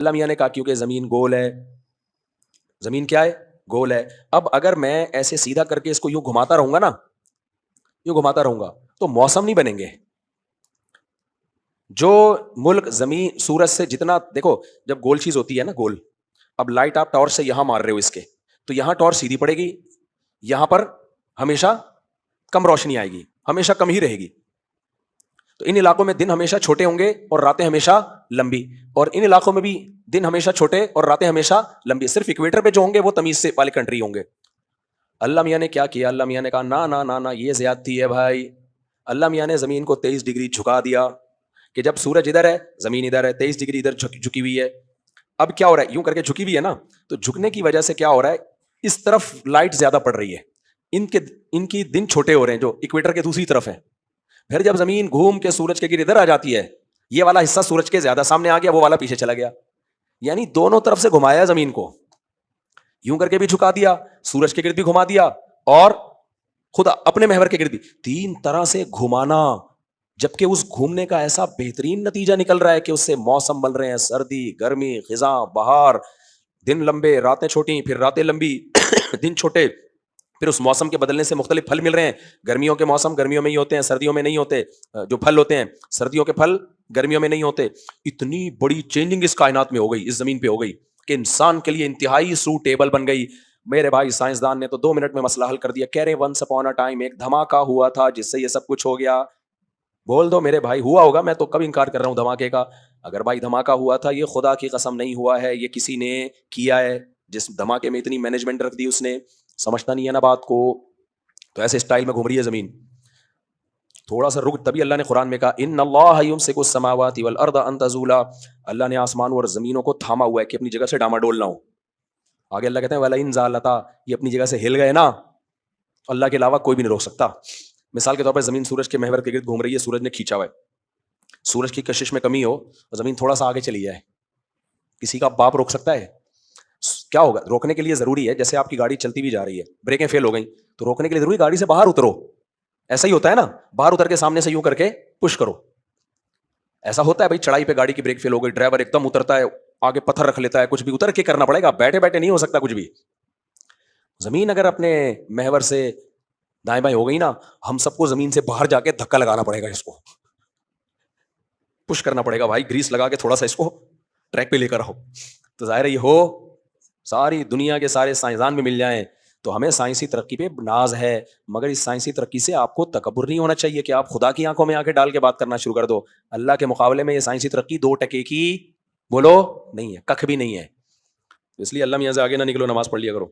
اللہ میاں نے کہا کیونکہ زمین گول ہے. زمین کیا ہے؟ گول ہے. اب اگر میں ایسے سیدھا کر کے اس کو یوں گھماتا رہوں گا نا، یوں گھماتا رہوں گا تو موسم نہیں بنیں گے. جو ملک زمین سورج سے جتنا دیکھو، جب گول چیز ہوتی ہے نا گول، اب لائٹ آپ ٹارچ سے یہاں مار رہے ہو اس کے، تو یہاں ٹارچ سیدھی پڑے گی، یہاں پر ہمیشہ کم روشنی آئے گی، ہمیشہ کم ہی رہے گی. تو ان علاقوں میں دن ہمیشہ چھوٹے ہوں گے اور راتیں ہمیشہ لمبی، اور ان علاقوں میں بھی دن ہمیشہ چھوٹے اور راتیں ہمیشہ لمبی. صرف اکویٹر پہ جو ہوں گے وہ تمیز سے والے کنٹری ہوں گے. اللہ میاں نے کیا کیا؟ اللہ میاں نے کہا نا نا نا نا، یہ زیادتی ہے بھائی. اللہ میاں نے زمین کو 23 ڈگری جھکا دیا کہ جب سورج ادھر ہے زمین ادھر ہے، 23 ڈگری ادھر جھکی ہوئی ہے. اب کیا ہو رہا ہے؟ یوں کر کے جھکی ہوئی ہے نا، تو جھکنے کی وجہ سے کیا ہو رہا ہے؟ اس طرف لائٹ زیادہ پڑ رہی ہے، ان کی دن چھوٹے ہو رہے ہیں جو اکویٹر کے دوسری طرف ہے. پھر جب زمین گھوم کے سورج کے گر ادھر آ جاتی ہے، یہ والا حصہ سورج کے زیادہ سامنے آ گیا، وہ والا پیچھے چلا گیا. یعنی دونوں طرف سے گھمایا زمین کو، یوں کر کے بھی جھکا دیا، سورج کے گرد بھی گھما دیا، اور خدا اپنے محور کے گرد بھی. 3 طرح سے گھمانا، جبکہ اس گھومنے کا ایسا بہترین نتیجہ نکل رہا ہے کہ اس سے موسم بن رہے ہیں، سردی، گرمی، خزاں، بہار، دن لمبے راتیں چھوٹی، پھر راتیں لمبی دن چھوٹے، پھر اس موسم کے بدلنے سے مختلف پھل مل رہے ہیں. گرمیوں کے موسم گرمیوں میں ہی ہوتے ہیں، سردیوں میں نہیں ہوتے. جو پھل ہوتے ہیں سردیوں کے پھل گرمیوں میں نہیں ہوتے. اتنی بڑی چینجنگ اس کائنات میں ہو گئی، اس زمین پہ ہو گئی کہ انسان کے لیے انتہائی سوٹیبل بن گئی. میرے بھائی سائنسدان نے تو 2 منٹ میں مسئلہ حل کر دیا. کہہ رہے ونس اپون اے ٹائم ایک دھماکہ ہوا تھا جس سے یہ سب کچھ ہو گیا. بول دو میرے بھائی ہوا ہوگا، میں تو کب انکار کر رہا ہوں دھماکے کا. اگر بھائی دھماکہ ہوا تھا، یہ خدا کی قسم نہیں ہوا ہے، یہ کسی نے کیا ہے. جس دھماکے میں اتنی مینجمنٹ رکھ دی اس نے، سمجھتا نہیں ہے نا بات کو. تو ایسے اسٹائل میں گھوم رہی ہے زمین. تھوڑا سا رک، تبھی اللہ نے قرآن میں کہا ان اللہ یمسک السماوات والارض ان تزولا، اللہ نے آسمانوں اور زمینوں کو تھاما ہوا ہے کہ اپنی جگہ سے ڈاما ڈول نہ ہو. آگے اللہ کہتے ہیں وَلَئِن زَالَتَا، یہ اپنی جگہ سے ہل گئے نا، اللہ کے علاوہ کوئی بھی نہیں روک سکتا. مثال کے طور پر زمین سورج کے محور کے گرد گھوم رہی ہے، سورج نے کھینچا ہوا ہے. سورج کی کشش میں کمی ہو تو زمین تھوڑا سا آگے چلی جائے، کسی کا باپ روک سکتا ہے؟ کیا ہوگا؟ روکنے کے لیے ضروری ہے، جیسے آپ کی گاڑی چلتی بھی جا رہی ہے، بریکیں فیل ہو گئیں تو روکنے کے لیے ضروری گاڑی سے باہر اترو. ایسا ہی ہوتا ہے نا، باہر اتر کے سامنے سے یوں کر کے پش کرو. ایسا ہوتا ہے بھائی، چڑھائی پہ گاڑی کی بریک فیل ہو گئی، ڈرائیور ایک دم اترتا ہے، آگے پتھر رکھ لیتا ہے، کچھ بھی اتر کے کرنا پڑے گا، بیٹھے بیٹھے نہیں ہو سکتا کچھ بھی. زمین اگر اپنے محور سے دائیں بائیں ہو گئی نا، ہم سب کو زمین سے باہر جا کے دھکا لگانا پڑے گا، اس کو پش کرنا پڑے گا بھائی، گریس لگا کے تھوڑا سا اس کو ٹریک پہ لے کر آؤ. تو ظاہر ہے یہ ہو ساری دنیا کے سارے سائنسدان بھی مل جائیں تو ہمیں سائنسی ترقی پہ ناز ہے، مگر اس سائنسی ترقی سے آپ کو تکبر نہیں ہونا چاہیے کہ آپ خدا کی آنکھوں میں آ کے ڈال کے بات کرنا شروع کر دو. اللہ کے مقابلے میں یہ سائنسی ترقی 2 ٹکے کی بولو نہیں ہے، ککھ بھی نہیں ہے. اس لیے اللہ میاں سے آگے نہ نکلو، نماز پڑھ لیا کرو.